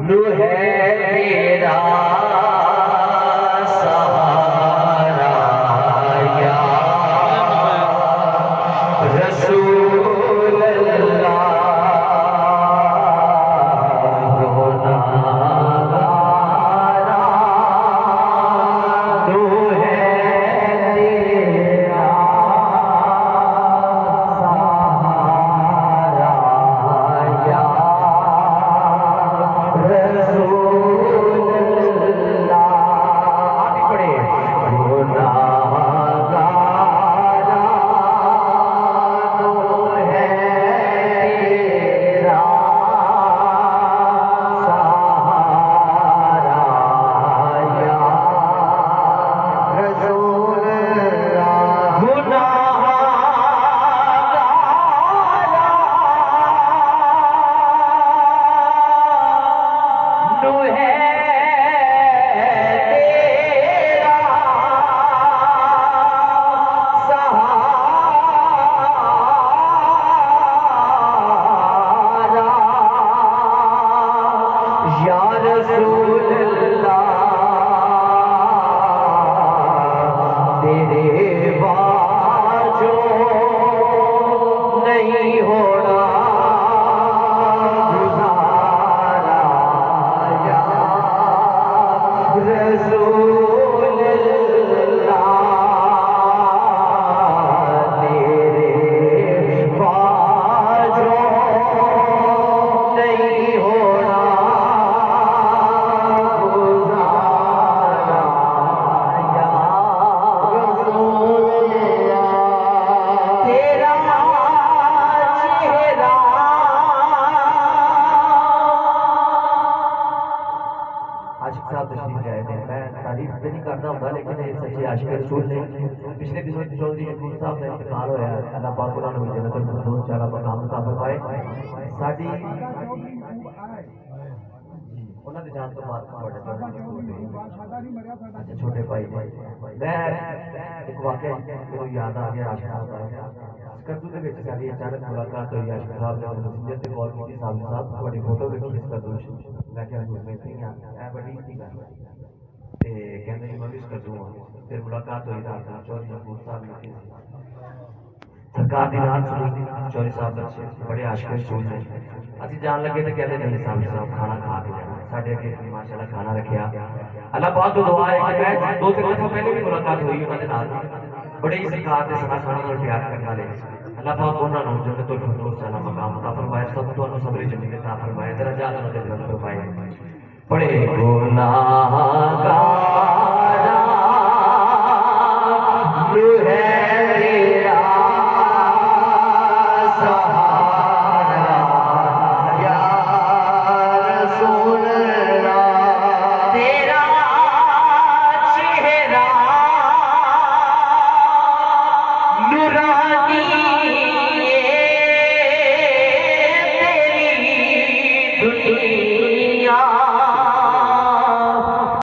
तू है तेरा सहारा या रसूल अल्लाह रोना गाना तू है तेरा सहारा या पिछले दिनों चौधरी हजूर साहब का इंतकाल होया अल्लाह पाक उन्होंने भी जन्नत फिरदौस च आला मकाम अता फरमाए साडी ਉਹਨਾਂ ਦੇ ਜਾਣ ਤੋਂ ਬਾਅਦ ਤੁਹਾਡੇ अच्छा छोटे भाई मैं एक वाकया मेरे याद आ गया आशिक साहब का करतू ਦੇ ਵਿੱਚ ਸਾਡੀ ਅਚਾਨਕ ਮੁਲਾਕਾਤ ਹੋਈ ਆशिक ਸਾਹਿਬ ਨੇ ਮੈਸੇਂਜਰ ਤੇ ਕਾਲ ਕੀਤੀ ਸਾਹਿਬ ਤੁਹਾਡੀ ਫੋਟੋ ਵੇਖੀ ਇਸ ਕਰਤੂ ਮੈਂ ਕਿਹਾ ਮੈਂ ਨਹੀਂ ਆ ਇਹ ਬੜੀ ਸੀ ਗੱਲ ਤੇ ਕਹਿੰਦੇ ਜੀ ਮੈਂ ਵੀ ਇਸ ਕਰਤੂ फिर मुलाकात हुई रात चौधरी हजूर साहब ने सरकार की रात सुनी चौधरी साहब बड़े आशिक रसूल ने असं जान लगे तो कहते नहीं साहब खाना खा के जाना साढ़े अगे माशाल्लाह खाना रखा अल्लाह पाक तो दुआ है कि मैं 2-3 दिन पहले भी मुलाकात हुई उन्होंने बड़े ही सरकार के सना खाने को प्यार करने वाले अल्लाह पाक उन्होंने जन्नत फिरदौस च आला मकाम अता फरमाए सब तो सबरी जमीन अता फरमाए दरजात उन्होंने बुलंद फरमाए बड़े गुनाह